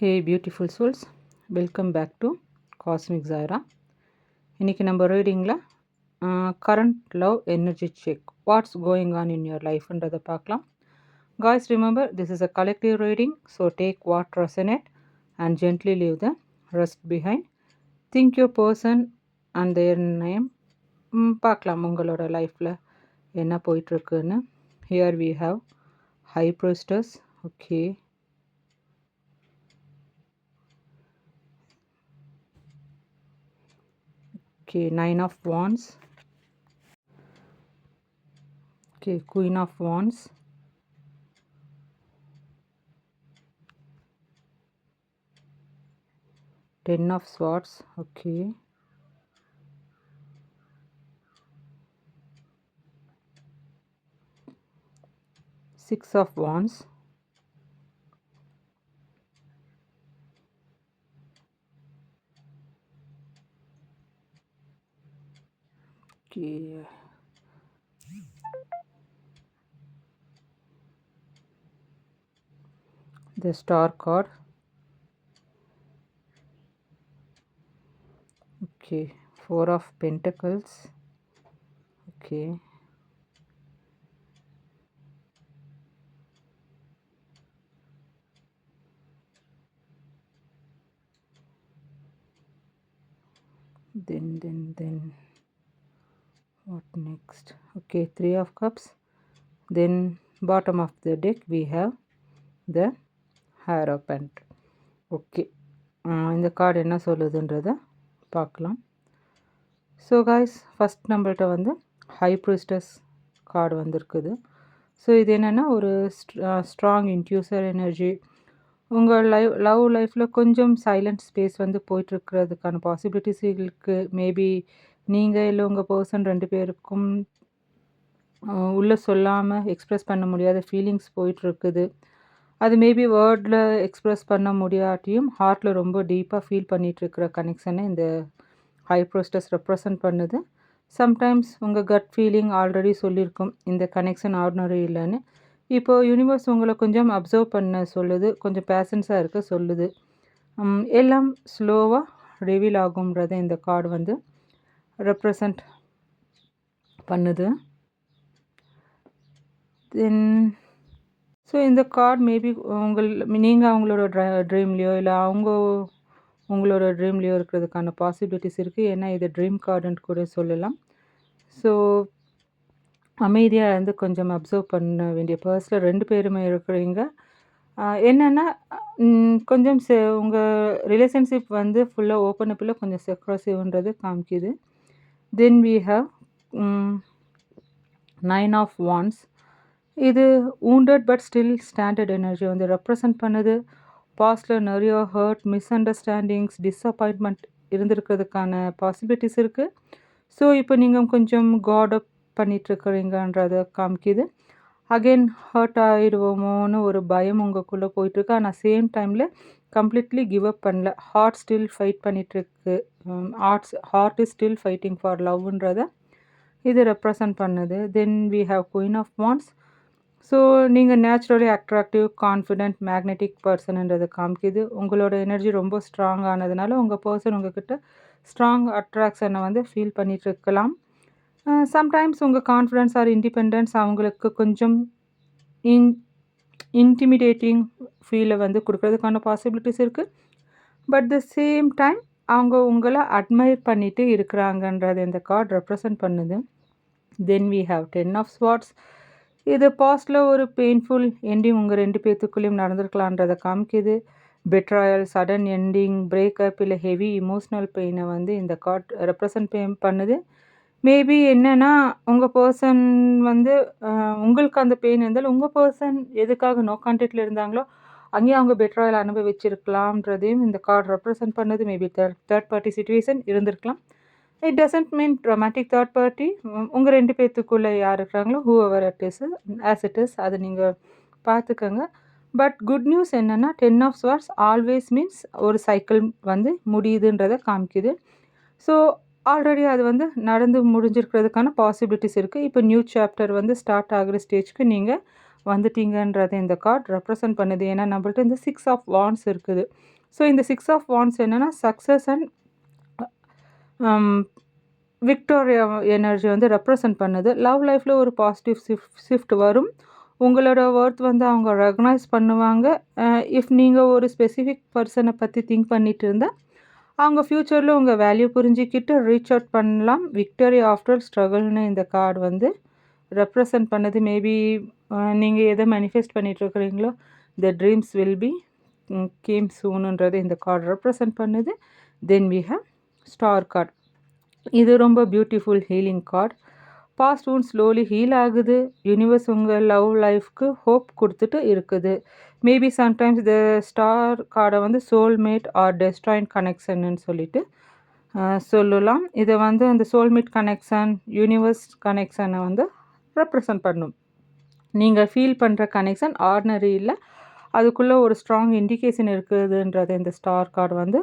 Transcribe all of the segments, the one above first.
Hey beautiful souls, welcome back to Cosmic Zaira. இன்னைக்கு நம்ம ரீடிங்கில் current love energy check, what's going on in your life ன்றதை பார்க்கலாம். Guys, remember this is a collective reading, so take what resonate and gently leave the rest behind. Think your person and their name. பார்க்கலாம் உங்களோட லைஃப்பில் என்ன போயிட்டுருக்குன்னு. Here we have High Priestess. Okay. Okay, Nine of Wands. Okay, Queen of Wands. Ten of Swords. Okay. Six of Wands. Okay. The Star card. Okay. Four of Pentacles. Okay. Then what next? Okay, Three of Cups. Then bottom of the deck we have the Hierophant. Okay. இந்த card என்ன சொல்லுதுன்றதை பார்க்கலாம். So guys, first நம்மள்ட்ட வந்து high ப்ரிஸ்டஸ் card வந்திருக்குது. So இது என்னென்னா ஒரு strong இன்ட்யூசர் energy. உங்கள் லவ் லைஃப்பில் கொஞ்சம் சைலண்ட் ஸ்பேஸ் வந்து போயிட்டுருக்கிறதுக்கான பாசிபிலிட்டிஸ் இருக்குது. மேபி நீங்கள் இல்லை உங்கள் பர்சன் ரெண்டு பேருக்கும் உள்ளே சொல்லாமல் எக்ஸ்ப்ரெஸ் பண்ண முடியாத ஃபீலிங்ஸ் போயிட்டுருக்குது. அது மேபி வேர்டில் எக்ஸ்ப்ரெஸ் பண்ண முடியாட்டியும் ஹார்ட்டில் ரொம்ப டீப்பாக ஃபீல் பண்ணிகிட்ருக்கிற கனெக்ஷனை இந்த ஹை ப்ரோஸ்டஸ் ரெப்ரசன்ட் பண்ணுது. சம்டைம்ஸ் உங்கள் கட் ஃபீலிங் ஆல்ரெடி சொல்லியிருக்கும் இந்த கனெக்ஷன் ஆர்டினரி இல்லைன்னு. இப்போது யூனிவர்ஸ் உங்களை கொஞ்சம் அப்சர்வ் பண்ண சொல்லுது, கொஞ்சம் பேஷன்ஸாக இருக்க சொல்லுது. எல்லாம் ஸ்லோவாக ரிவீல் ஆகும்ன்றதை இந்த கார்டு வந்து ரெப்ரசன்ட் பண்ணுது. தென் ஸோ இந்த கார்டு மேபி நீங்கள் அவங்களோட ட்ரீம்லேயோ இல்லை அவங்க உங்களோட ட்ரீம்லேயோ இருக்கிறதுக்கான பாசிபிலிட்டிஸ் இருக்குது. ஏன்னா இது ட்ரீம் கார்டுன்னு கூட சொல்லலாம். ஸோ அமைதியாக இருந்து கொஞ்சம் அப்சர்வ் பண்ண வேண்டிய பர்ஸில் ரெண்டு பேருமே இருக்கிறீங்க. என்னென்னா கொஞ்சம் உங்கள் ரிலேஷன்ஷிப் வந்து ஃபுல்லாக ஓப்பன் அப்பில் கொஞ்சம் செக்ரஸிவ்ன்றது காமிக்குது. Then we have nine of wands. இது wounded but still standard energy வந்து ரெப்ரசன்ட் பண்ணுது. பாஸ்டில் நிறைய ஹர்ட், மிஸ் அண்டர்ஸ்டாண்டிங்ஸ், டிஸப்பாயின்ட்மெண்ட் இருந்திருக்கிறதுக்கான பாசிபிலிட்டிஸ் இருக்குது. ஸோ இப்போ நீங்கள் கொஞ்சம் காட் அப் பண்ணிகிட்ருக்கிறீங்கன்றதை காமிக்குது. அகெயின் ஹர்ட் ஆகிடுவோமோன்னு ஒரு பயம் உங்களுக்குள்ளே போயிட்டுருக்கு. ஆனால் சேம் டைமில் கம்ப்ளீட்லி கிவ் அப் பண்ணல. ஹார்ட் ஸ்டில் ஃபைட் பண்ணிகிட்ருக்கு. Heart is still fighting for லவ்ன்றதை இது ரெப்ரசன்ட் பண்ணுது. Then we have queen of wands. So நீங்கள் நேச்சுரலி அட்ராக்டிவ், கான்ஃபிடென்ட், மேக்னெட்டிக் பர்சன்ன்றதை காமிக்குது. உங்களோட எனர்ஜி ரொம்ப ஸ்ட்ராங் ஆனதுனால உங்கள் பர்சன் உங்கள்கிட்ட ஸ்ட்ராங் அட்ராக்ஷனை வந்து ஃபீல் பண்ணிகிட்டு இருக்கலாம். சம்டைம்ஸ் உங்கள் கான்ஃபிடென்ஸ் ஆர் இண்டிபெண்டன்ஸ் அவங்களுக்கு கொஞ்சம் இன்டிமிடேட்டிங் ஃபீலை வந்து கொடுக்கறதுக்கான பாசிபிலிட்டிஸ் இருக்குது. பட் த சேம் டைம் அவங்க உங்களை அட்மையர் பண்ணிட்டு இருக்கிறாங்கன்றது இந்த கார்டு ரெப்ரசன்ட் பண்ணுது. Then we have ten of swords. இது பாஸ்டில் ஒரு பெயின்ஃபுல் எண்டிங் உங்கள் ரெண்டு பேர்த்துக்குள்ளேயும் நடந்திருக்கலான்றதை காமிக்குது. பெட்ராயல், சடன் எண்டிங், பிரேக்கப் இல்லை ஹெவி இமோஷ்னல் பெயினை வந்து இந்த கார்டு ரெப்ரசன்ட் பண்ணுது. மேபி என்னென்னா உங்கள் பர்சன் வந்து உங்களுக்கு அந்த பெயின் இருந்தாலும் உங்கள் பர்சன் எதுக்காக நோ கான்டாக்டில் இருந்தாங்களோ அங்கேயும் அவங்க பெட்ராயல் அனுபவிச்சிருக்கலாம்ன்றதையும் இந்த கார்டு ரெப்ரசன்ட் பண்ணுது. மேபி தேர்ட் பார்ட்டி சிச்சுவேஷன் இருந்திருக்கலாம். It doesn't mean romantic third party. உங்கள் ரெண்டு பேர்த்துக்குள்ளே யார் இருக்கிறாங்களோ whoever it is as it is, அதை நீங்கள் பார்த்துக்கோங்க. பட் குட் நியூஸ் என்னென்னா ten of swords always means ஒரு சைக்கிள் வந்து முடியுதுன்றதை காமிக்குது. ஸோ ஆல்ரெடி அது வந்து நடந்து முடிஞ்சிருக்கிறதுக்கான பாசிபிலிட்டிஸ் இருக்குது. இப்போ நியூ சாப்டர் வந்து ஸ்டார்ட் ஆகிற ஸ்டேஜ்க்கு நீங்கள் வந்துட்டீங்கன்றதை இந்த கார்டு ரெப்ரசன்ட் பண்ணுது. ஏன்னா நம்மள்ட்ட இந்த 6 ஆஃப் வாண்ட்ஸ் இருக்குது. ஸோ இந்த 6 ஆஃப் வாண்ட்ஸ் என்னென்னா சக்ஸஸ் அண்ட் விக்டோரியா எனர்ஜி வந்து ரெப்ரசன்ட் பண்ணுது. லவ் லைஃப்பில் ஒரு பாசிட்டிவ் ஷிஃப்ட் வரும். உங்களோட ஒர்த் வந்து அவங்க ரெகனைஸ் பண்ணுவாங்க. இஃப் நீங்கள் ஒரு ஸ்பெசிஃபிக் பர்சனை பற்றி திங்க் பண்ணிட்டு இருந்தால் அவங்க ஃப்யூச்சரில் உங்கள் வேல்யூ புரிஞ்சிக்கிட்டு ரீச் அவுட் பண்ணலாம். விக்டரி ஆஃப்டர் ஸ்ட்ரகிள்னு இந்த கார்டு வந்து ரெப்ரசன்ட் பண்ணுது. மேபி நீங்கள் எதை மேனிஃபெஸ்ட் பண்ணிகிட்ருக்கிறீங்களோ the dreams will become சூனுன்றது இந்த கார்டு ரெப்ரசன்ட் பண்ணுது. Then we have star card. இது ரொம்ப beautiful healing card. Past wound slowly heal ஆகுது. யூனிவர்ஸ் உங்கள் லவ் லைஃப்க்கு ஹோப் கொடுத்துட்டு இருக்குது. மேபி சம்டைம்ஸ் த ஸ்டார் கார்டை வந்து சோல்மேட் ஆர் டெஸ்ட்ராயின் கனெக்ஷன்னு சொல்லிட்டு சொல்லலாம். இதை வந்து அந்த சோல்மேட் கனெக்ஷன் யூனிவர்ஸ் கனெக்ஷனை வந்து ரெப்ரசன்ட் பண்ணும். நீங்கள் ஃபீல் பண்ணுற கனெக்ஷன் ஆர்டினரி இல்லை, அதுக்குள்ளே ஒரு ஸ்ட்ராங் இண்டிகேஷன் இருக்குதுன்றது இந்த ஸ்டார் கார்டு வந்து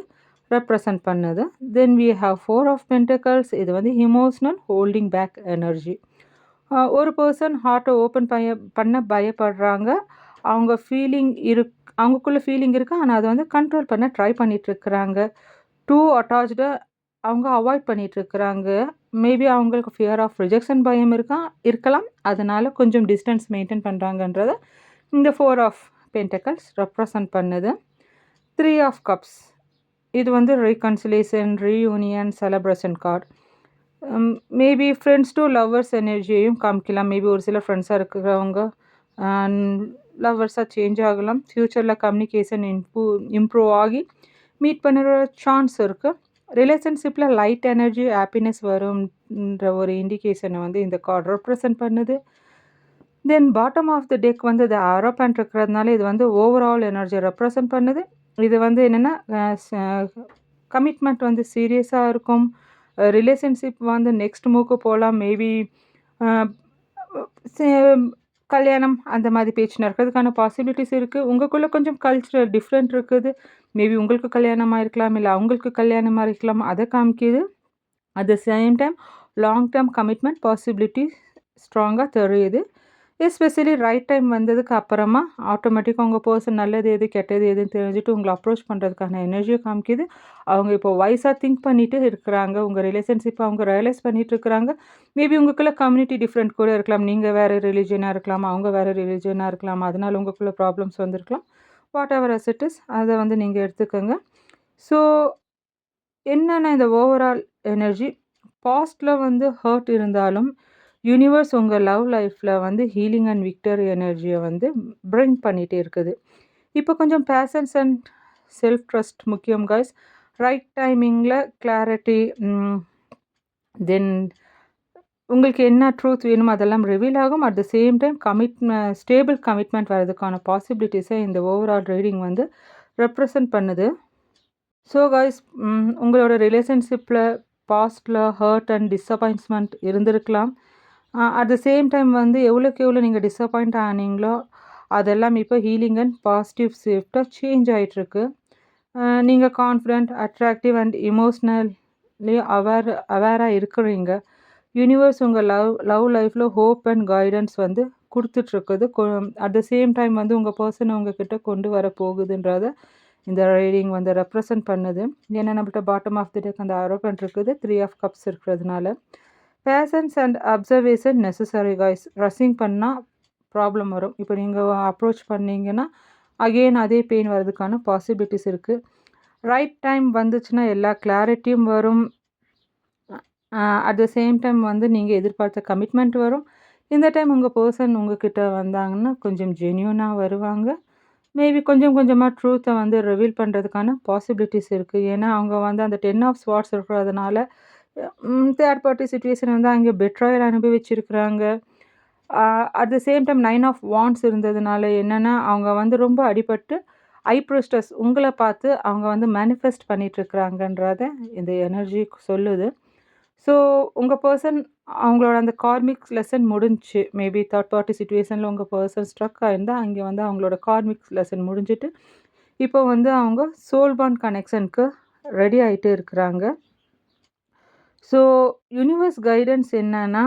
ரெப்ரசன்ட் பண்ணுது. Then we have 4 of pentacles. இது வந்து இமோஷ்னல் ஹோல்டிங் பேக் எனர்ஜி. ஒரு பர்சன் ஹார்ட்டை ஓப்பன் பண்ண பயப்படுறாங்க. அவங்க அவங்களுக்குள்ள ஃபீலிங் இருக்குது, ஆனால் அதை வந்து கண்ட்ரோல் பண்ண ட்ரை பண்ணிகிட்ருக்குறாங்க. டூ அட்டாச்டு அவங்க அவாய்ட் பண்ணிகிட்ருக்குறாங்க. மேபி அவங்களுக்கு ஃபியர் ஆஃப் ரிஜெக்ஷன் பயம் இருக்கலாம். அதனால் கொஞ்சம் டிஸ்டன்ஸ் மெயின்டைன் பண்ணுறாங்கன்றத இந்த 4 ஆஃப் பென்டக்கல்ஸ் ரெப்ரசன்ட் பண்ணுது. 3 ஆஃப் கப்ஸ். இது வந்து reconciliation, reunion, celebration card. Maybe friends to lovers எனர்ஜியையும் காமிக்கலாம். மேபி ஒரு சில ஃப்ரெண்ட்ஸாக இருக்கிறவங்க லவ்வர்ஸாக சேஞ்ச் ஆகலாம். ஃப்யூச்சரில் கம்யூனிகேஷன் இம்ப்ரூவ் ஆகி மீட் பண்ணுற சான்ஸ் இருக்குது. ரிலேஷன்ஷிப்பில் லைட் எனர்ஜி ஹாப்பினஸ் வரும்ன்ற ஒரு இண்டிகேஷனை வந்து இந்த கார்டு ரெப்ரசன்ட் பண்ணுது. Then bottom of the deck வந்து இது ஆரோபேண்ட் இருக்கிறதுனால இது வந்து ஓவரால் எனர்ஜி ரெப்ரசன்ட் பண்ணுது. இது வந்து என்னென்னா கமிட்மெண்ட் வந்து சீரியஸாக இருக்கும். ரிலேஷன்ஷிப் வந்து நெக்ஸ்ட் மூக்கு போகலாம். மேபி கல்யாணம் அந்த மாதிரி பேச்சு நடக்கிறதுக்கான பாசிபிலிட்டிஸ் இருக்குது. உங்களுக்குள்ளே கொஞ்சம் கல்ச்சுரல் டிஃப்ரெண்ட் இருக்குது. மேபி உங்களுக்கு கல்யாணமாக இருக்கலாம், இல்லை அவங்களுக்கு கல்யாணமாக இருக்கலாம். அதை காமிக்கிது. At the same time long term commitment possibility ஸ்ட்ராங்காக தெரியுது. எஸ்பெஷலி ரைட் டைம் வந்ததுக்கு அப்புறமா ஆட்டோமேட்டிக்காக உங்கள் பர்சன் நல்லது எது கெட்டது எதுன்னு தெரிஞ்சுட்டு உங்களை அப்ரோச் பண்ணுறதுக்கான எனர்ஜியை காமிக்கிது. அவங்க இப்போ வைஸாக திங்க் பண்ணிட்டு இருக்கிறாங்க. உங்கள் ரிலேஷன்ஷிப்பை அவங்க ரியலைஸ் பண்ணிட்டு இருக்கிறாங்க. மேபி உங்களுக்குள்ள கம்யூனிட்டி டிஃப்ரெண்ட் கூட இருக்கலாம். நீங்கள் வேறு ரிலீஜனாக இருக்கலாம், அவங்க வேறு ரிலீஜனாக இருக்கலாம். அதனால் உங்களுக்குள்ள ப்ராப்ளம்ஸ் வந்திருக்கலாம். Whatever as it is, அதை வந்து நீங்கள் எடுத்துக்கோங்க. ஸோ என்னென்ன இந்த ஓவரால் எனர்ஜி பாஸ்டில் வந்து ஹர்ட் இருந்தாலும் யூனிவர்ஸ் உங்கள் லவ் லைஃப்பில் வந்து ஹீலிங் அண்ட் விக்டரி எனர்ஜியை வந்து பிரிங் பண்ணிகிட்டே இருக்குது. இப்போ கொஞ்சம் பேஷன்ஸ் அண்ட் செல்ஃப் ட்ரஸ்ட் முக்கியம் கைஸ். ரைட் டைமிங்கில் கிளாரிட்டி, தென் உங்களுக்கு என்ன ட்ரூத் வேணுமோ அதெல்லாம் ரிவீல் ஆகும். At the same time stable commitment வர்றதுக்கான பாசிபிலிட்டிஸை இந்த ஓவரால் ரீடிங் வந்து ரெப்ரசன்ட் பண்ணுது. ஸோ கைஸ், உங்களோட ரிலேஷன்ஷிப்பில் பாஸ்டில் ஹர்ட் அண்ட் டிஸப்பாயின்ட்மெண்ட் இருந்திருக்கலாம். அட் த சேம் டைம் வந்து எவ்வளோக்கு எவ்வளோ நீங்கள் டிஸப்பாயிண்ட் ஆனீங்களோ அதெல்லாம் இப்போ ஹீலிங் அண்ட் பாசிட்டிவ் ஷிஃப்டாக சேஞ்ச் ஆகிட்டுருக்கு. நீங்கள் கான்ஃபிடென்ட், அட்ராக்டிவ் அண்ட் இமோஷ்னலி அவேராக இருக்கிறீங்க. யூனிவர்ஸ் உங்கள் லவ் லைஃப்பில் ஹோப் அண்ட் கைடன்ஸ் வந்து கொடுத்துட்ருக்குது. அட் த சேம் டைம் வந்து உங்கள் பர்சனை உங்ககிட்ட கொண்டு வர போகுதுன்றத இந்த ரீடிங் வந்து ரெப்ரசன்ட் பண்ணுது. ஏன்னா நம்மள்ட்ட பாட்டம் ஆஃப் தி டெக் அந்த ஆரோபன் இருக்குது, 3 ஆஃப் கப்ஸ் இருக்கிறதுனால. Patience and observation necessary guys. Rushing பண்ணால் ப்ராப்ளம் வரும். இப்போ நீங்கள் அப்ரோச் பண்ணிங்கன்னா அகெயின் அதே பெயின் வர்றதுக்கான பாசிபிலிட்டிஸ் இருக்குது. ரைட் டைம் வந்துச்சுன்னா எல்லா கிளாரிட்டியும் வரும். அட் த சேம் டைம் வந்து நீங்கள் எதிர்பார்த்த கமிட்மெண்ட் வரும். இந்த டைம் உங்கள் பர்சன் உங்ககிட்ட வந்தாங்கன்னா கொஞ்சம் ஜென்யூனாக வருவாங்க. மேபி கொஞ்சம் கொஞ்சமாக ட்ரூத்தை வந்து ரிவீல் பண்ணுறதுக்கான பாசிபிலிட்டிஸ் இருக்குது. ஏன்னா அவங்க வந்து அந்த 10 ஆஃப் ஸ்வார்ட்ஸ் இருக்கிறதுனால தேர்ட் பார்ட்டி சுச்சுவேஷன் வந்து அங்கே பெட்ராயல் அனுபவிச்சிருக்கிறாங்க. At the same time 9 of wands இருந்ததுனால என்னென்னா அவங்க வந்து ரொம்ப அடிபட்டு ஐப்ரோஸ்டஸ் உங்களை பார்த்து அவங்க வந்து மேனிஃபெஸ்ட் பண்ணிகிட்ருக்குறாங்கன்றத இந்த எனர்ஜி சொல்லுது. ஸோ உங்கள் பர்சன் அவங்களோட அந்த கார்மிக் லெசன் முடிஞ்சு, மேபி தேர்ட் பார்ட்டி சுச்சுவேஷனில் உங்கள் பர்சன் ஸ்ட்ரக் ஆகிருந்தால் அங்கே வந்து அவங்களோட கார்மிக் லெசன் முடிஞ்சிட்டு இப்போ வந்து அவங்க சோல் பாண்ட் கனெக்ஷனுக்கு ரெடி ஆகிட்டு இருக்கிறாங்க. ஸோ யூனிவர்ஸ் கைடன்ஸ் என்னன்னா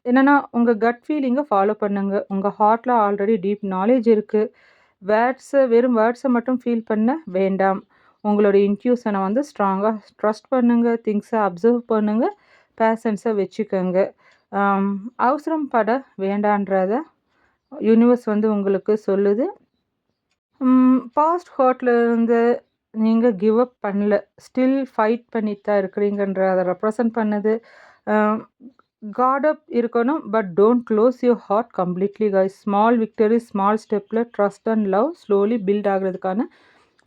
என்னன்னா, உங்க கட் ஃபீலிங்க ஃபாலோ பண்ணுங்க. உங்க ஹார்ட்ல ஆல்ரெடி டீப் நாலேட்ஜ் இருக்கு. வெறும் வேர்ட்ஸ மட்டும் ஃபீல் பண்ண வேண்டாம். உங்களோட இன்ட்யூஷன வந்து ஸ்ட்ராங்கா ட்ரஸ்ட் பண்ணுங்க. திங்க்ஸ அப்சர்வ் பண்ணுங்க. பேஷன்ஸ வச்சுக்கங்க. அவசரம் பட வேண்டான்றத யூனிவர்ஸ் வந்து உங்களுக்கு சொல்லுது. பாஸ்ட் ஹர்ட்லேருந்து நீங்க கிவ் அப் பண்ணல. ஸ்டில் ஃபைட் பண்ணிட்டு தான் இருக்கிறீங்கன்றத ரெப்ரசன்ட் பண்ணுது. காட் அப் இருக்கணும். But don't close your heart completely guys. Small victory small ஸ்டெப்பில் trust and love slowly build ஆகிறதுக்கான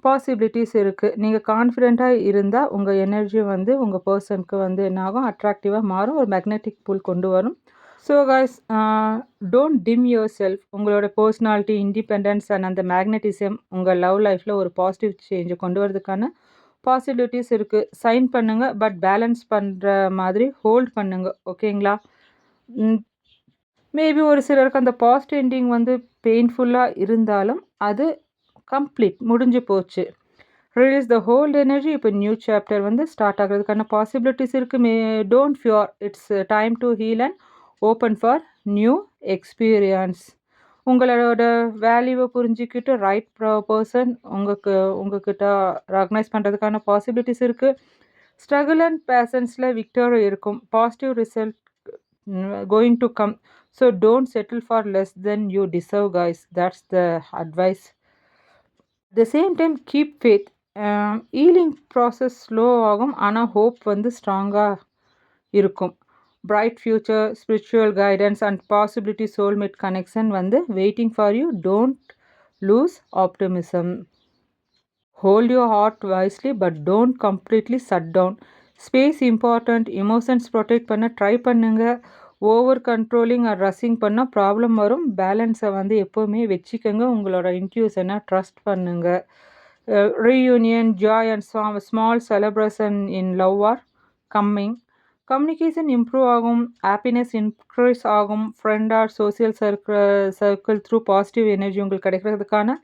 பாசிபிலிட்டிஸ் இருக்குது. நீங்கள் கான்ஃபிடெண்ட்டாக இருந்தால் உங்கள் எனர்ஜி வந்து உங்கள் பர்சனுக்கு வந்து என்னாகும், அட்ராக்டிவாக மாறும். ஒரு மேக்னெட்டிக் புல் கொண்டு வரும். So guys, don't dim yourself. உங்களோட பர்சனாலிட்டி, இண்டிபெண்டன்ஸ் அண்ட் அந்த மேக்னட்டிசம் உங்கள் லவ் லைஃப்பில் ஒரு பாசிட்டிவ் சேஞ்சை கொண்டு வரதுக்கான பாசிபிலிட்டிஸ் இருக்குது. சைன் பண்ணுங்கள். பட் பேலன்ஸ் பண்ணுற மாதிரி ஹோல்ட் பண்ணுங்கள். ஓகேங்களா? மேபி ஒரு சிலருக்கு அந்த பாஸ்ட் எண்டிங் வந்து பெயின்ஃபுல்லாக இருந்தாலும் அது கம்ப்ளீட் முடிஞ்சு போச்சு. Release the hold energy. இப்போ நியூ சாப்டர் வந்து ஸ்டார்ட் ஆகிறதுக்கான பாசிபிலிட்டிஸ் இருக்குது. Don't fear. It's time to heal and open for new experience. உங்களோட வேல்யூவை புரிஞ்சுக்கிட்டு ரைட் பர்சன் உங்ககிட்ட ரெகனைஸ் பண்ணுறதுக்கான பாசிபிலிட்டிஸ் இருக்குது. ஸ்ட்ரகிள் அண்ட் பேஷன்ஸில் விக்டரி இருக்கும். Positive result going to come. So don't settle for less then you deserve guys. That's the advice. The same time keep faith. Healing process slow ஆகும், ஆனால் hope வந்து ஸ்ட்ராங்காக இருக்கும். Bright future, spiritual guidance and possibility soulmate connection வந்து waiting for you. Don't lose optimism. Hold your heart wisely but don't completely shut down. Space important. Emotions protect பண்ண try பண்ணுங்கள். Over controlling or rushing பண்ணால் problem வரும். பேலன்ஸை வந்து எப்போவுமே வச்சுக்கோங்க. உங்களோட இன்ட்யூஷனை ட்ரஸ்ட் பண்ணுங்கள். Reunion, joy and small celebration in love are coming. Communication improve ஆகும். ஹாப்பினஸ் இன்க்ரீஸ் ஆகும். Friend or social circle through positive energy உங்களுக்கு கிடைக்கிறதுக்கான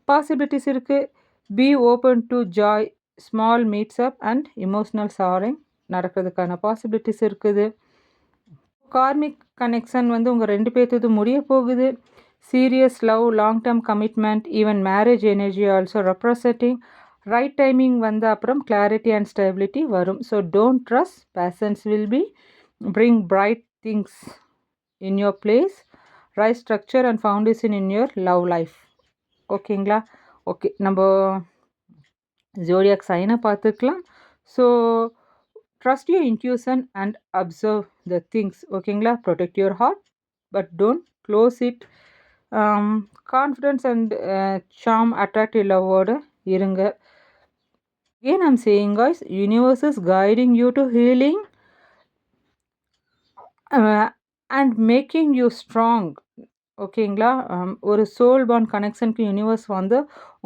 பாசிபிலிட்டிஸ் இருக்குது. Be open to joy. Small meets up and emotional sharing நடக்கிறதுக்கான possibilities இருக்குது. Karmic connection வந்து உங்கள் 2 பேர்த்தது முடிய போகுது. Serious love, long term commitment, even marriage energy also representing. Right timing வந்து அப்புறம் கிளாரிட்டி அண்ட் ஸ்டெபிலிட்டி வரும். So don't trust. Patience will be bring bright things in your place. Right structure and foundation in your love life. ஓகேங்களா? Okay, நம்ம zodiac சைனை பார்த்துக்கலாம். So trust your intuition and observe the things. ஓகேங்களா? protect your heart but don't close it. Confidence and charm, attractive loveோட இருங்க. Again I'm saying guys, universe is guiding you to healing and making you strong. ஓகேங்களா? ஒரு soul bond கனெக்ஷனுக்கு universe வந்து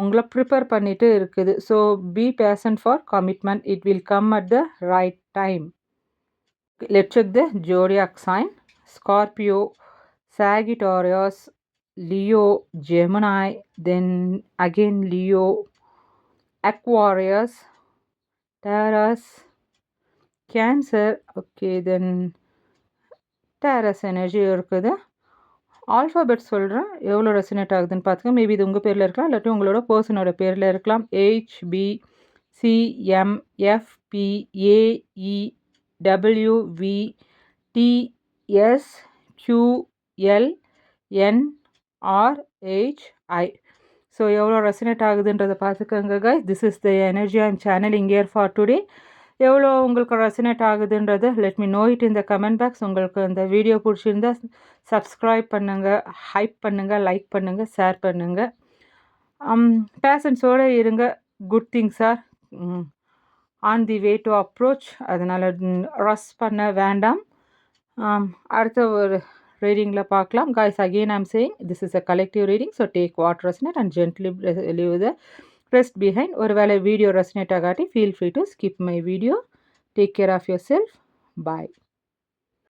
உங்களை prepare பண்ணிட்டு இருக்குது. So B patient for commitment. It will come at the right time. Let's check the zodiac sign. Scorpio, Sagittarius, Leo, Gemini, then again Leo, Aquarius, Taurus, Cancer. Okay, then Taurus energy இருக்குது. Alphabet சொல்கிறேன், எவ்வளோ resonate ஆகுதுன்னு பார்த்துங்க. Maybe இது உங்கள் பேரில் இருக்கலாம், இல்லாட்டி உங்களோட பர்சனோட பேரில் இருக்கலாம். HBCMFPAEWVTSQLNRHI. ஸோ எவ்வளோ ரெசனேட் ஆகுதுன்றதை பார்த்துக்கோங்க guys. This is the energy I am channelling here for today. எவ்வளோ உங்களுக்கு ரெசனேட் ஆகுதுன்றது let me know it in the comment box. உங்களுக்கு இந்த வீடியோ பிடிச்சிருந்தா சப்ஸ்கிரைப் பண்ணுங்கள், ஹைப் பண்ணுங்கள், லைக் பண்ணுங்கள், ஷேர் பண்ணுங்கள். பேஷன்ஸோடு இருங்க. Good things are on the way to approach. அதனால் ரஷ் பண்ண வேண்டாம். அடுத்த ஒரு ரீடிங்கில் பார்க்கலாம் guys. Again I'm saying this is a collective reading, so take what resonate and gently leave the rest behind. ஒருவேளை வீடியோ ரெசனேட் ஆகாட்டி feel free to skip my video. Take care of yourself. Bye.